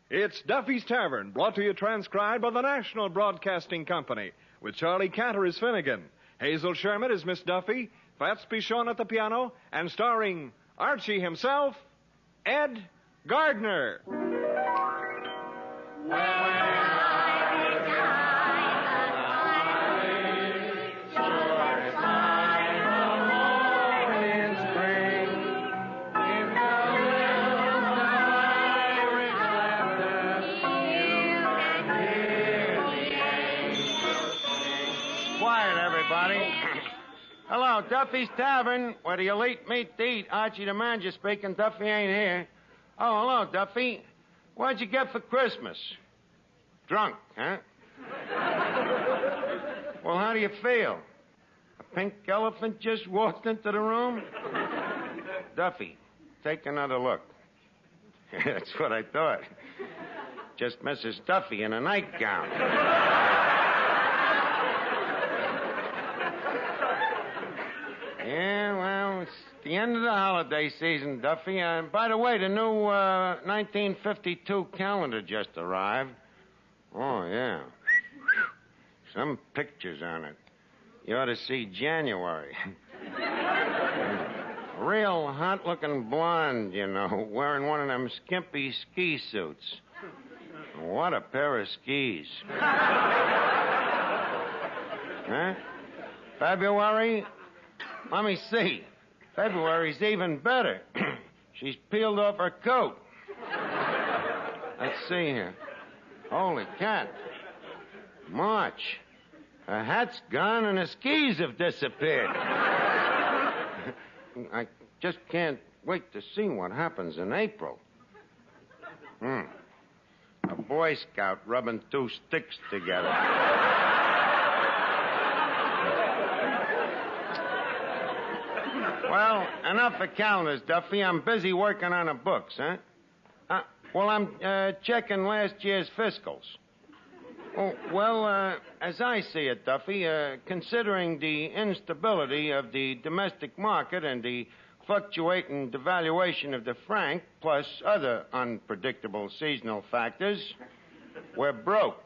It's Duffy's Tavern, brought to you transcribed by the National Broadcasting Company, with Charlie Cantor as Finnegan, Hazel Sherman as Miss Duffy, Fats Pichon at the piano, and starring Archie himself, Ed Gardner. Hello, Duffy's Tavern, where the elite meet to eat. Archie the manager speaking. Duffy ain't here. Oh, hello, Duffy. What'd you get for Christmas? Drunk, huh? Well, how do you feel? A pink elephant just walked into the room? Duffy, take another look. That's what I thought. Just Mrs. Duffy in a nightgown. Yeah, well, it's the end of the holiday season, Duffy. By the way, the new 1952 calendar just arrived. Oh, yeah. Some pictures on it. You ought to see January. Real hot-looking blonde, you know, wearing one of them skimpy ski suits. What a pair of skis. Huh? February? Let me see. February's even better. She's peeled off her coat. Let's see here. Holy cat. March. Her hat's gone and her skis have disappeared. I just can't wait to see what happens in April. A Boy Scout rubbing two sticks together. Well, enough of calendars, Duffy. I'm busy working on the books, huh? Well, I'm checking last year's fiscals. Oh, well, as I see it, Duffy, considering the instability of the domestic market and the fluctuating devaluation of the franc, plus other unpredictable seasonal factors, we're broke.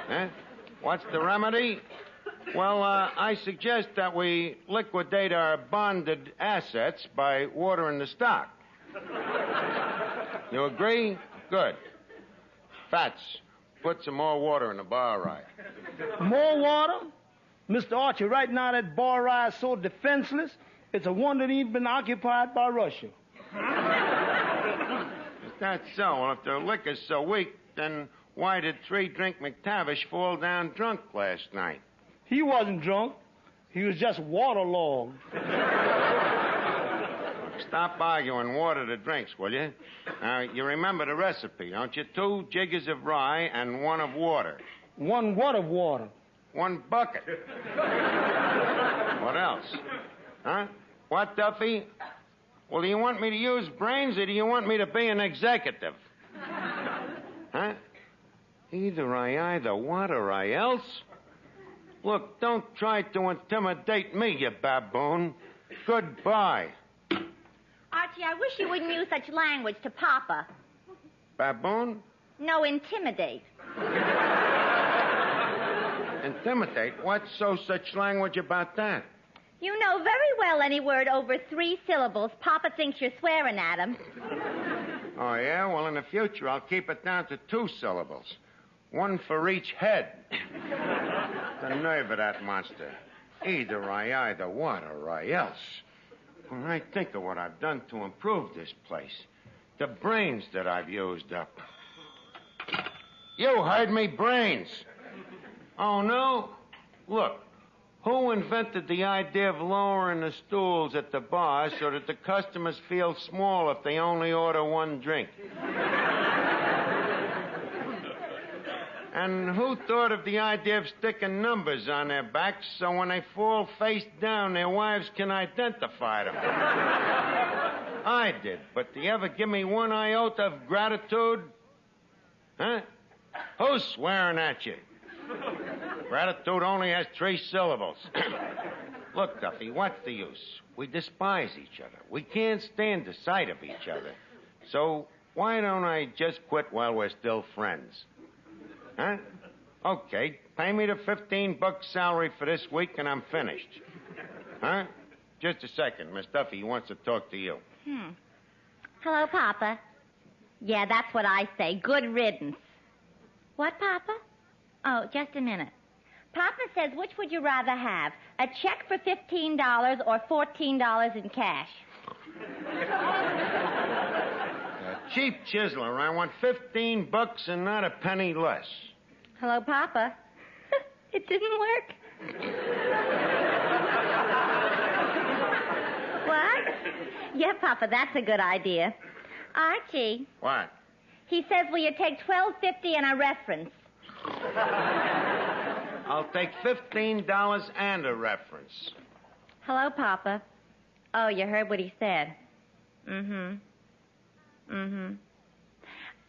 Huh? What's the remedy? Well, I suggest that we liquidate our bonded assets by watering the stock. You agree? Good. Fats, put some more water in the bar rye. More water? Mr. Archie, right now that bar rye is so defenseless, it's a wonder it ain't been occupied by Russia. Is that so? Well, if the liquor's so weak, then why did 3-drink McTavish fall down drunk last night? He wasn't drunk. He was just waterlogged. Stop arguing. Water the drinks, will you? Now, you remember the recipe, don't you? 2 jiggers of rye and 1 of water. 1 what of water? 1 bucket. What else? Huh? What, Duffy? Well, do you want me to use brains or do you want me to be an executive? Huh? Either either what or else? Look, don't try to intimidate me, you baboon. Goodbye. Archie, I wish you wouldn't use such language to Papa. Baboon? No, intimidate. Intimidate? What's such language about that? You know very well any word over 3 syllables, Papa thinks you're swearing at him. Oh, yeah? Well, in the future, I'll keep it down to 2 syllables. 1 for each head. The nerve of that monster. Either either what or else. When I think of what I've done to improve this place, the brains that I've used up. You heard me, brains. Oh, no? Look, who invented the idea of lowering the stools at the bar so that the customers feel small if they only order 1 drink? And who thought of the idea of sticking numbers on their backs so when they fall face down, their wives can identify them? I did, but do you ever give me 1 iota of gratitude? Huh? Who's swearing at you? Gratitude only has 3 syllables. Look, Duffy, what's the use? We despise each other. We can't stand the sight of each other. So Why don't I just quit while we're still friends? Huh? Okay, pay me the $15 salary for this week and I'm finished. Huh? Just a second. Miss Duffy wants to talk to you. Hello, Papa. Yeah, that's what I say. Good riddance. What, Papa? Oh, just a minute. Papa says, which would you rather have? A check for $15 or $14 in cash? A cheap chiseler. I want $15 and not a penny less. Hello, Papa. It didn't work. What? Yeah, Papa, that's a good idea. Archie. What? He says, will you take $12.50 and a reference? I'll take $15 and a reference. Hello, Papa. Oh, you heard what he said.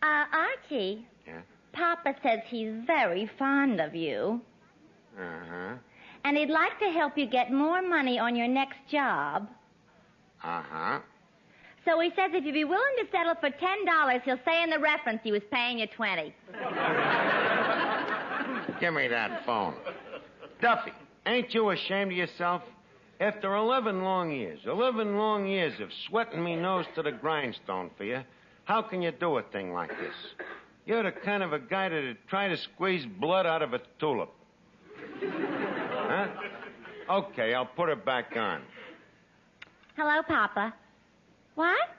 Archie. Yeah? Papa says he's very fond of you. Uh-huh. And he'd like to help you get more money on your next job. Uh-huh. So he says if you'd be willing to settle for $10, he'll say in the reference he was paying you $20. Give me that phone. Duffy, ain't you ashamed of yourself? After 11 long years of sweating me nose to the grindstone for you, how can you do a thing like this? You're the kind of a guy that'd try to squeeze blood out of a tulip. Huh? Okay, I'll put her back on. Hello, Papa. What?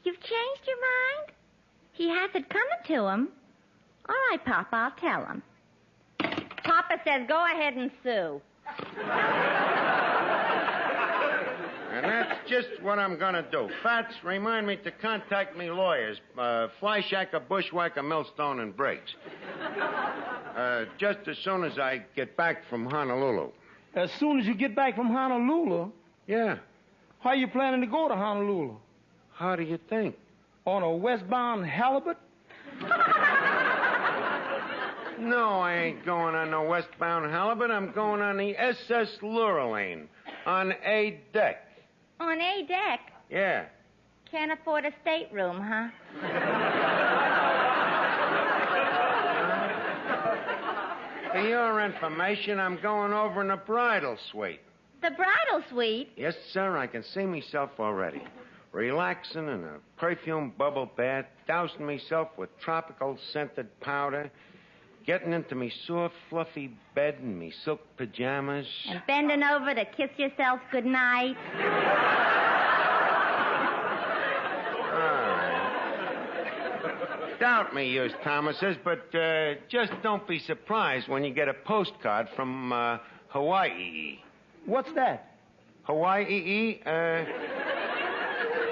You've changed your mind? He has it coming to him. All right, Papa, I'll tell him. Papa says go ahead and sue. And that's just what I'm going to do. Fats, remind me to contact me lawyers. Flyshacker, Bushwhacker, Millstone, and Briggs. Just as soon as I get back from Honolulu. As soon as you get back from Honolulu? Yeah. How are you planning to go to Honolulu? How do you think? On a westbound halibut? No, I ain't going on no westbound halibut. I'm going on the SS Lurline on A deck. On A deck? Yeah. Can't afford a stateroom, huh? For your information, I'm going over in the bridal suite. The bridal suite? Yes, sir, I can see myself already. Relaxing in a perfume bubble bath, dousing myself with tropical scented powder, getting into me soft, fluffy bed in me silk pajamas. And bending over to kiss yourself goodnight. Doubt me, yours Thomases, but just don't be surprised when you get a postcard from Hawaii. What's that? Hawaii?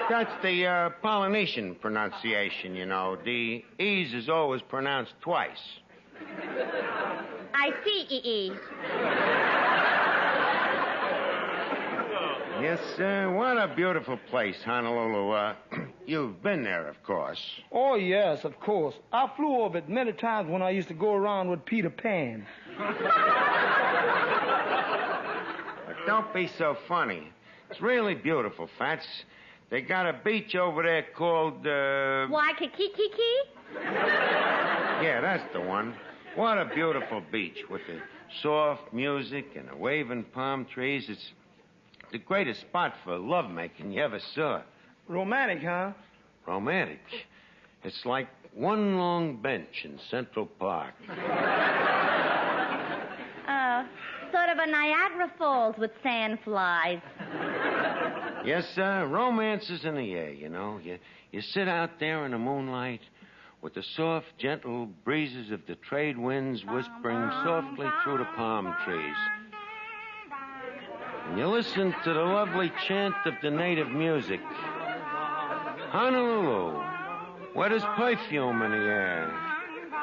That's the Polynesian pronunciation, you know. The E's is always pronounced twice. I see, E.E. Yes, sir. What a beautiful place, Honolulu. You've been there, of course. Oh, yes, of course. I flew over it many times when I used to go around with Peter Pan. But don't be so funny. It's really beautiful, Fats. They got a beach over there called, Waikiki? Yeah, that's the one. What a beautiful beach with the soft music and the waving palm trees. It's the greatest spot for lovemaking you ever saw. Romantic, huh? Romantic. It's like one long bench in Central Park. Sort of a Niagara Falls with sandflies. Yes, sir. Romance is in the air, you know. You sit out there in the moonlight with the soft, gentle breezes of the trade winds whispering softly through the palm trees. And you listen to the lovely chant of the native music. Honolulu, where there's perfume in the air.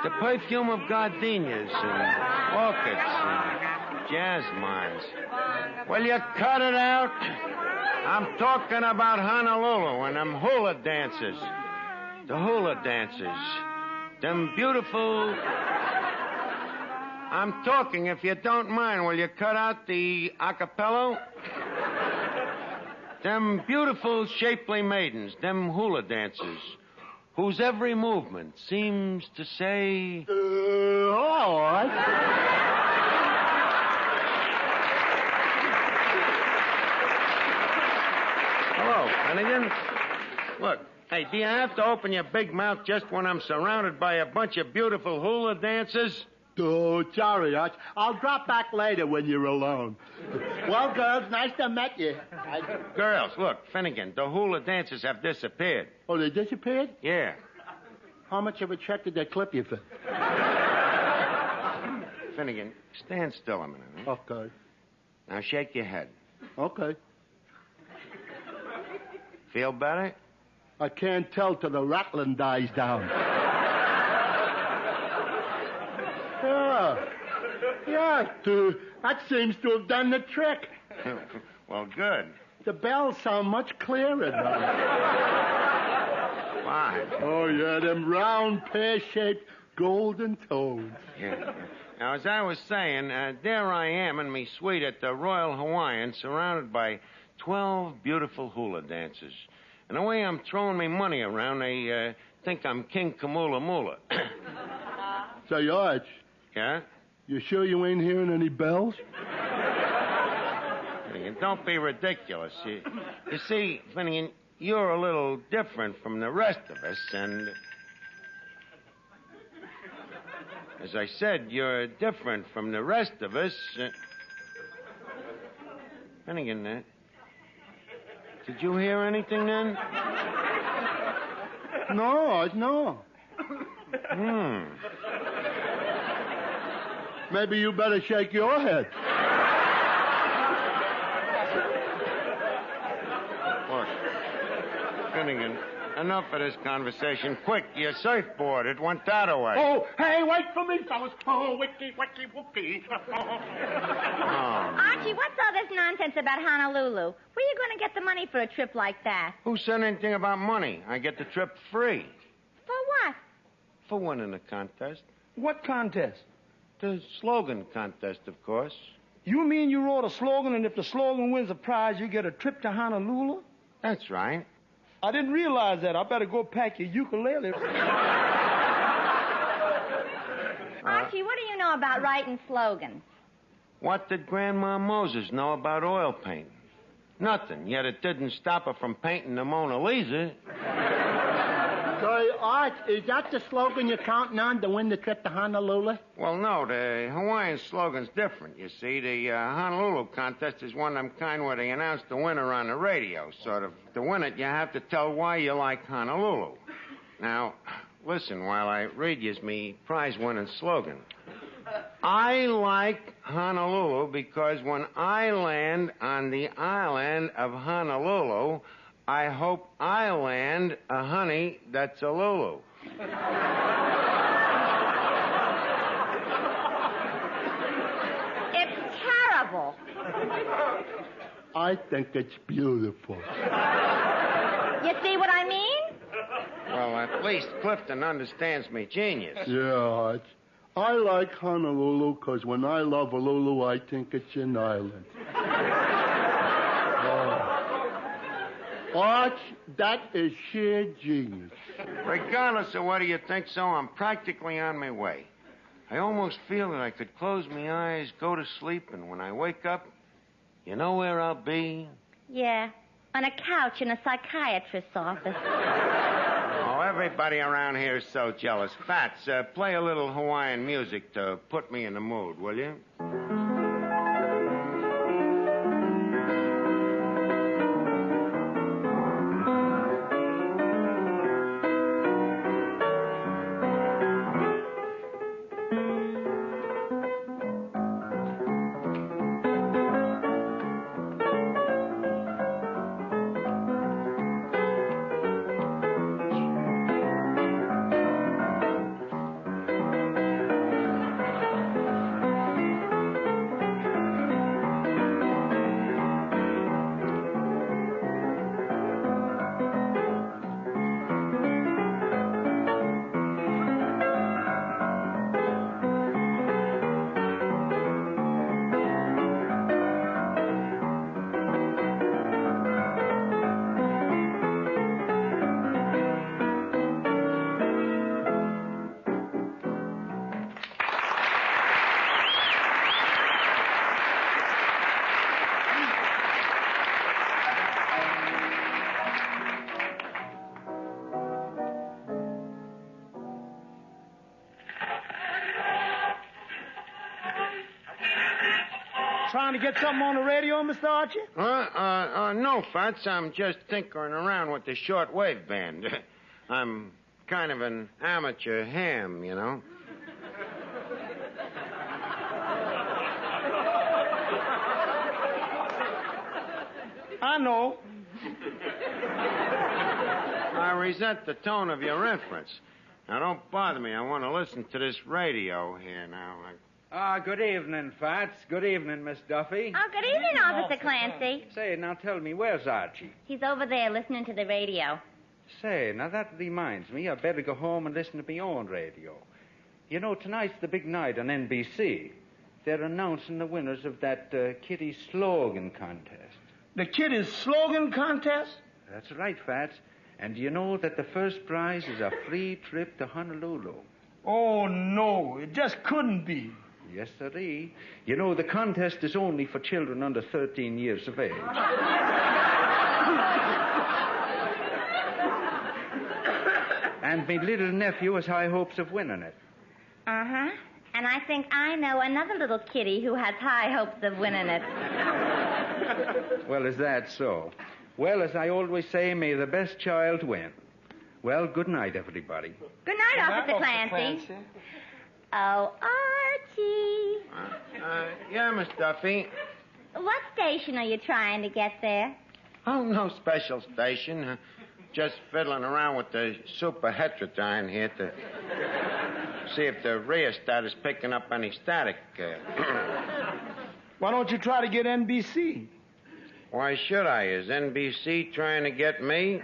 The perfume of gardenias and orchids and jasmines. Will you cut it out? I'm talking about Honolulu and them hula dancers. The hula dancers. Them beautiful... I'm talking, if you don't mind, will you cut out the acapello? Them beautiful, shapely maidens, them hula dancers, whose every movement seems to say... All right. Hello, Finnegan. Look, hey, do you have to open your big mouth just when I'm surrounded by a bunch of beautiful hula dancers? Oh, sorry, Arch. I'll drop back later when you're alone. Well, girls, nice to meet you. Girls, look, Finnegan, the hula dancers have disappeared. Oh, they disappeared? Yeah. How much of a check did they clip you for? Finnegan, stand still a minute. Huh? Okay. Now shake your head. Okay. Feel better? I can't tell till the rattling dies down. Yeah, that seems to have done the trick. Well, good. The bells sound much clearer now. Fine. Oh, yeah, them round, pear-shaped golden tones. Yeah. Now, as I was saying, there I am in me suite at the Royal Hawaiian, surrounded by 12 beautiful hula dancers. And the way I'm throwing me money around, they think I'm King Kamula Mula. Say, Arch. Yeah? You sure you ain't hearing any bells? Finnegan, don't be ridiculous. You see, Finnegan, you're a little different from the rest of us, and... As I said, you're different from the rest of us. Finnegan, did you hear anything then? No, no. Maybe you better shake your head. Look, Finnegan, enough of this conversation. Quick, your surfboard, it went that away. Oh, hey, wait for me, fellas. Oh, wicky, wicky, wookie. Archie, what's all this nonsense about Honolulu? Where are you going to get the money for a trip like that? Who said anything about money? I get the trip free. For what? For winning the contest. What contest? The slogan contest, of course. You mean you wrote a slogan, and if the slogan wins a prize, you get a trip to Honolulu? That's right. I didn't realize that. I better go pack your ukulele. Archie, what do you know about writing slogans? What did Grandma Moses know about oil painting? Nothing, yet it didn't stop her from painting the Mona Lisa. Say, Arch, is that the slogan you're counting on to win the trip to Honolulu? Well, no, the Hawaiian slogan's different. You see, the Honolulu contest is one of them kind where they announce the winner on the radio, sort of. To win it, you have to tell why you like Honolulu. Now, listen while I read yous me prize-winning slogan. I like Honolulu because when I land on the island of Honolulu, I hope I land a honey that's a Lulu. It's terrible. I think it's beautiful. You see what I mean? Well, at least Clifton understands me genius. Yeah, Arch. I like Honolulu because when I love a Lulu, I think it's an island. Arch, that is sheer genius. Regardless of whether you think so, I'm practically on my way. I almost feel that I could close my eyes, go to sleep, and when I wake up, you know where I'll be? Yeah, on a couch in a psychiatrist's office. Oh, everybody around here is so jealous. Fats, play a little Hawaiian music to put me in the mood, will you? Trying to get something on the radio, Mr. Archie? No, Fats. I'm just tinkering around with the shortwave band. I'm kind of an amateur ham, you know. I know. I resent the tone of your reference. Now, don't bother me. I want to listen to this radio here now. Good evening, Fats. Good evening, Miss Duffy. Oh, good evening, Officer Clancy. Say, now tell me, where's Archie? He's over there listening to the radio. Say, now that reminds me, I better go home and listen to my own radio. You know, tonight's the big night on NBC. They're announcing the winners of that Kitty Slogan Contest. The Kitty's Slogan Contest? That's right, Fats. And do you know that the first prize is a free trip to Honolulu? Oh, no. It just couldn't be. Yes, sirree. You know, the contest is only for children under 13 years of age. And my little nephew has high hopes of winning it. Uh-huh. And I think I know another little kitty who has high hopes of winning it. Well, is that so? Well, as I always say, may the best child win. Well, good night, everybody. Good night, Officer Clancy. Oh, Archie. Yeah, Miss Duffy. What station are you trying to get there? Oh, no special station. Just fiddling around with the super heterodyne here to see if the rheostat is picking up any static. Why don't you try to get NBC? Why should I? Is NBC trying to get me?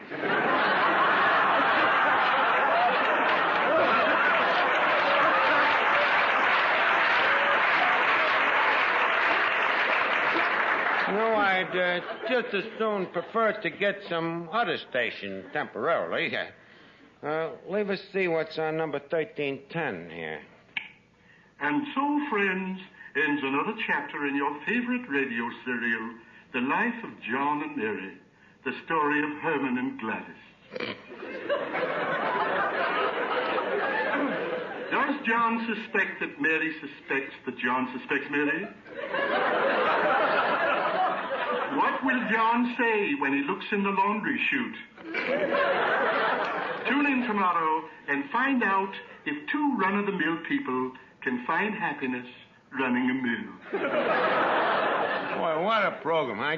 No, I'd just as soon prefer to get some other station temporarily. Leave us see what's on number 1310 here. And so, friends, ends another chapter in your favorite radio serial, The Life of John and Mary, the story of Herman and Gladys. Does John suspect that Mary suspects that John suspects Mary? What will John say when he looks in the laundry chute? Tune in tomorrow and find out if two run-of-the-mill people can find happiness running a mill. Boy, what a program. I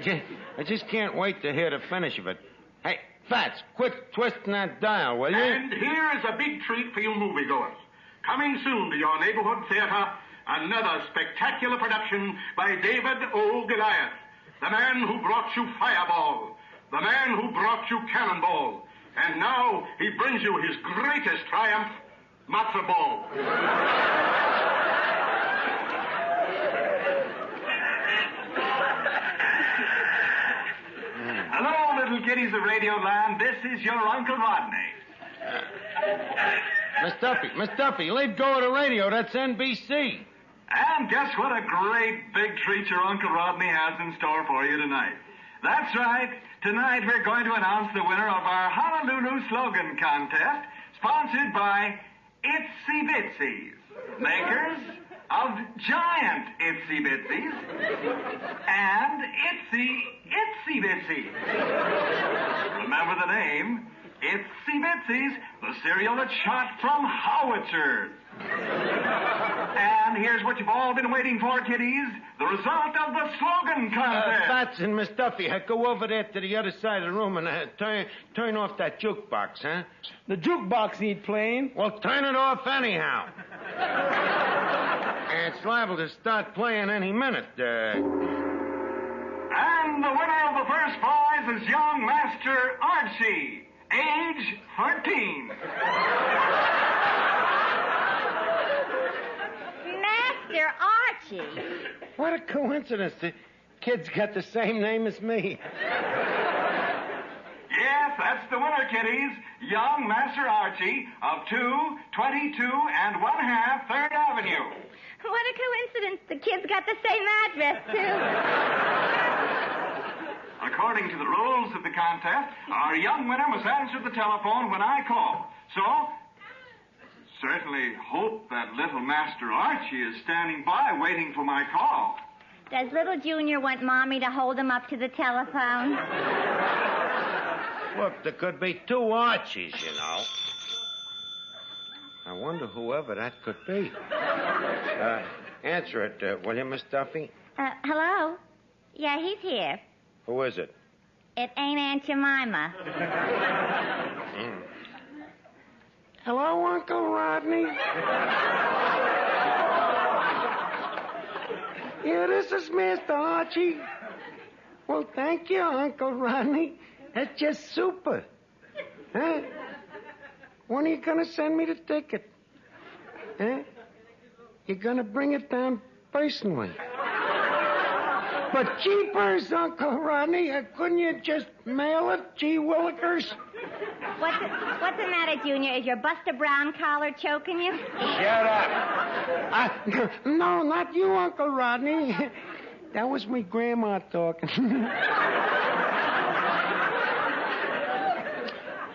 just can't wait to hear the finish of it. Hey, Fats, quit twisting that dial, will you? And here is a big treat for you moviegoers. Coming soon to your neighborhood theater, another spectacular production by David O. Goliath. The man who brought you Fireball. The man who brought you Cannonball. And now he brings you his greatest triumph, Matzo Ball. Hello, little kiddies of Radio Land. This is your Uncle Rodney. Miss Duffy, leave go of the radio. That's NBC. And guess what a great big treat your Uncle Rodney has in store for you tonight. That's right. Tonight we're going to announce the winner of our Honolulu Slogan Contest, sponsored by Itsy Bitsies, makers of giant Itsy Bitsies and Itsy Bitsies. Remember the name? Itsy Bitsies, the cereal that's shot from howitzers. And here's what you've all been waiting for, kiddies. The result of the slogan contest. Fats and Miss Duffy, go over there to the other side of the room and turn off that jukebox, huh? The jukebox need playing. Well, turn it off anyhow. It's liable to start playing any minute. And the winner of the first prize is young Master Archie, age 13. Master Archie. What a coincidence. The kid's got the same name as me. Yes, that's the winner, kiddies. Young Master Archie of 222 and 1/2 3rd Avenue. What a coincidence. The kid's got the same address, too. According to the rules of the contest, our young winner must answer the telephone when I call. So, certainly hope that little Master Archie is standing by waiting for my call. Does little Junior want Mommy to hold him up to the telephone? Look, there could be two Archies, you know. I wonder whoever that could be. Answer it, will you, Miss Duffy? Hello? Yeah, he's here. Who is it? It ain't Aunt Jemima. Hello, Uncle Rodney. Yeah, this is Mr. Archie. Well, thank you, Uncle Rodney. That's just super. Huh? When are you going to send me the ticket? Huh? You're going to bring it down personally. But jeepers, Uncle Rodney, couldn't you just mail it? Gee willikers. What's the matter, Junior? Is your Buster Brown collar choking you? Shut up. No, not you, Uncle Rodney. That was my grandma talking.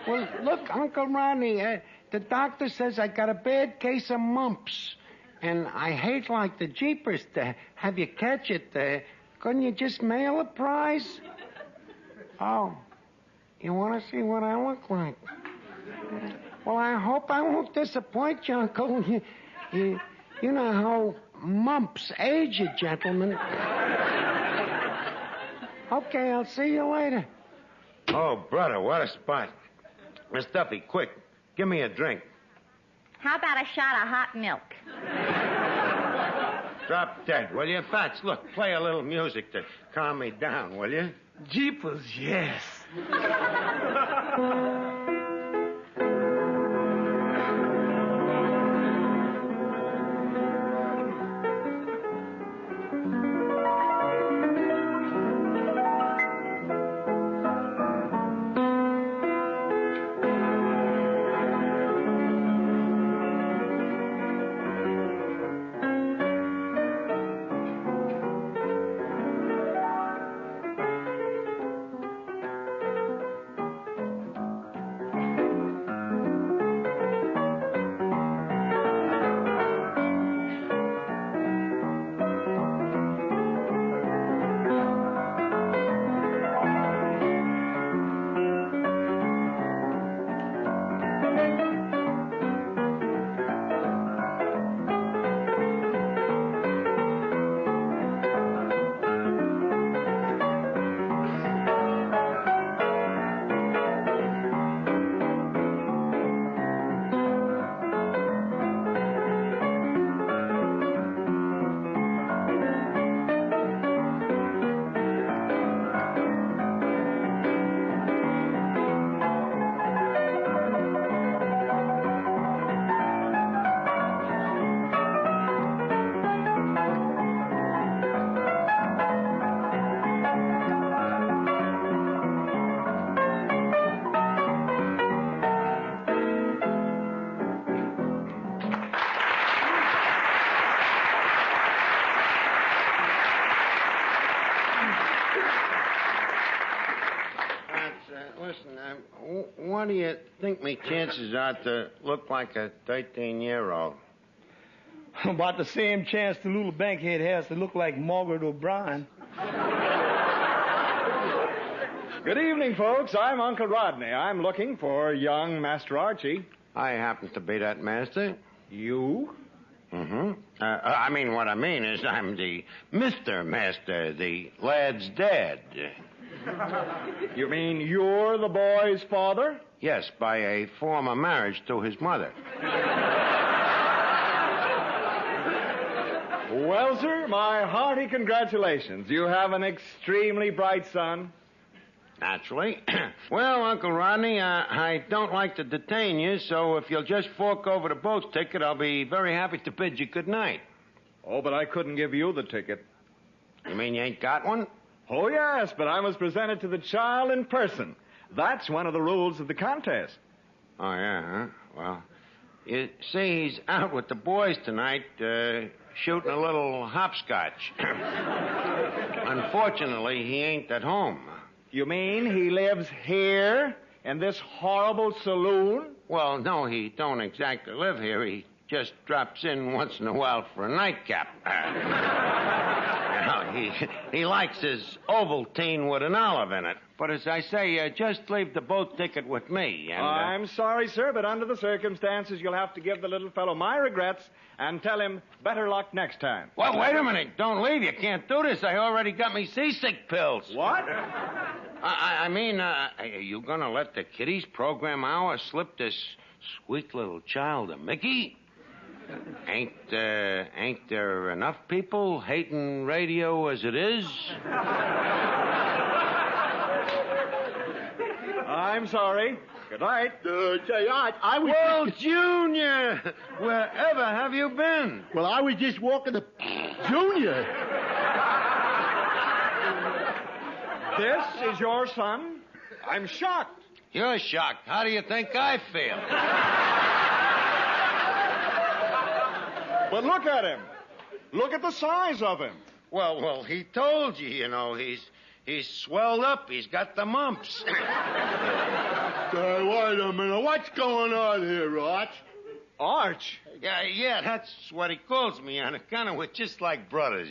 Well, look, Uncle Rodney, the doctor says I got a bad case of mumps. And I hate like the jeepers to have you catch it. Couldn't you just mail a prize? Oh, you want to see what I look like? Well, I hope I won't disappoint you, Uncle. You know how mumps age a gentleman. Okay, I'll see you later. Oh, brother, what a spot. Miss Duffy, quick, give me a drink. How about a shot of hot milk? Drop dead, will you? Fats, look, play a little music to calm me down, will you? Jeepers, yes. What do you think me chances are to look like a 13-year-old? About the same chance the little bankhead has to look like Margaret O'Brien. Good evening, folks. I'm Uncle Rodney. I'm looking for young Master Archie. I happen to be that master. You? Mm-hmm. What I mean is I'm the Mr. Master, the lad's dad. You mean you're the boy's father? Yes, by a former marriage to his mother. Well, sir, my hearty congratulations. You have an extremely bright son. Naturally. Well, Uncle Rodney, I don't like to detain you, so if you'll just fork over the boat ticket, I'll be very happy to bid you good night. Oh, but I couldn't give you the ticket. You mean you ain't got one? Oh, yes, but I must present it to the child in person. That's one of the rules of the contest. Oh, yeah, huh? Well, you see, he's out with the boys tonight, shooting a little hopscotch. Unfortunately, he ain't at home. You mean he lives here in this horrible saloon? Well, no, he don't exactly live here. He just drops in once in a while for a nightcap. Yeah. Well, he likes his Ovaltine with an olive in it. But as I say, just leave the boat ticket with me. And, I'm sorry, sir, but under the circumstances, you'll have to give the little fellow my regrets and tell him better luck next time. Well, wait a minute. Don't leave. You can't do this. I already got me seasick pills. What? I mean, are you going to let the kiddies program hour slip this sweet little child a Mickey? Ain't there enough people hating radio as it is? I'm sorry. Good night. Say, I was... Well, Junior, wherever have you been? Well, I was just walking the... Junior! This is your son? I'm shocked. You're shocked. How do you think I feel? But look at him. Look at the size of him. Well, he told you, he's swelled up. He's got the mumps. Wait a minute. What's going on here, Arch? Arch? Yeah, that's what he calls me on account of we're just like brothers,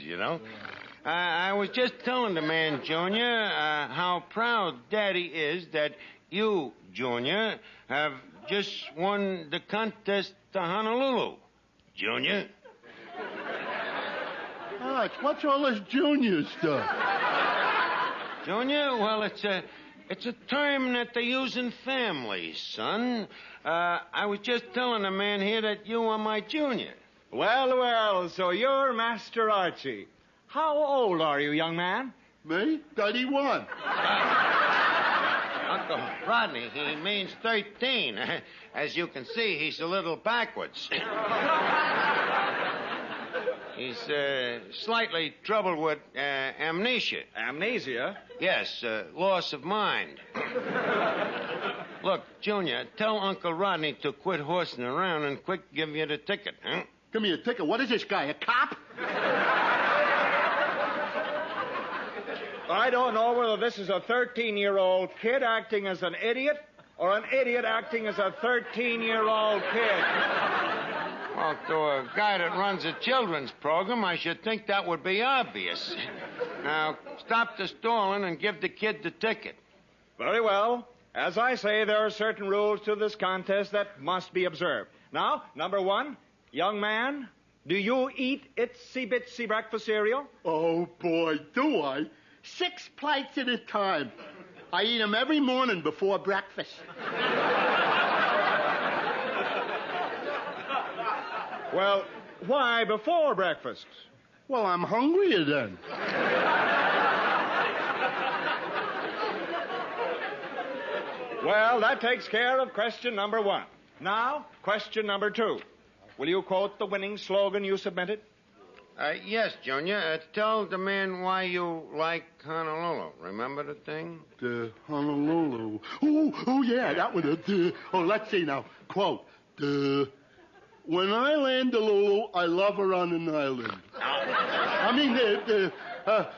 I was just telling the man, Junior, how proud Daddy is that you, Junior, have just won the contest to Honolulu. Junior? Arch, what's all this Junior stuff? Junior? Well, it's a term that they use in families, son. I was just telling the man here that you are my junior. Well, so you're Master Archie. How old are you, young man? Me? 31. Uncle Rodney, he means 13. As you can see, he's a little backwards. He's slightly troubled with amnesia. Amnesia? Yes, loss of mind. Look, Junior, tell Uncle Rodney to quit horsing around and quick give you the ticket, huh? Give me a ticket. What is this guy, a cop? I don't know whether this is a 13-year-old kid acting as an idiot or an idiot acting as a 13-year-old kid. Well, to a guy that runs a children's program, I should think that would be obvious. Now, stop the stalling and give the kid the ticket. Very well. As I say, there are certain rules to this contest that must be observed. Now, number one, young man, do you eat itsy-bitsy breakfast cereal? Oh, boy, do I. 6 plates at a time. I eat them every morning before breakfast. Well, why before breakfast? Well, I'm hungrier then. Well, that takes care of question number one. Now, question number two. Will you quote the winning slogan you submitted? Yes, Junior. Tell the man why you like Honolulu. Remember the thing? The Honolulu. Oh, yeah, that one. Let's see now. Quote. When I land Lulu, I love her on an island. I mean,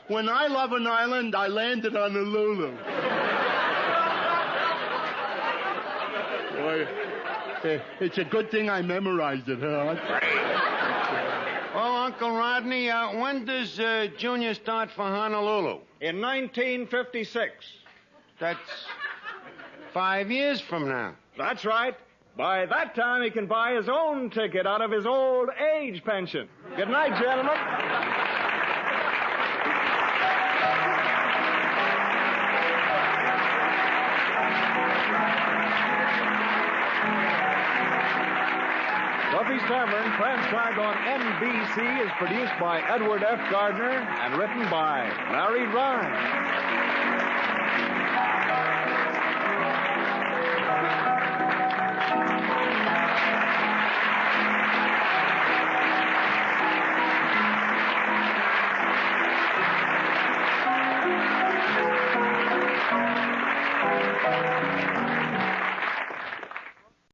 when I love an island, I landed on a Lulu. Boy, it's a good thing I memorized it, huh? Well, Uncle Rodney, when does Junior start for Honolulu? In 1956. That's 5 years from now. That's right. By that time, he can buy his own ticket out of his old age pension. Good night, gentlemen. Duffy's Tavern, transcribed on NBC, is produced by Edward F. Gardner and written by Larry Ryan.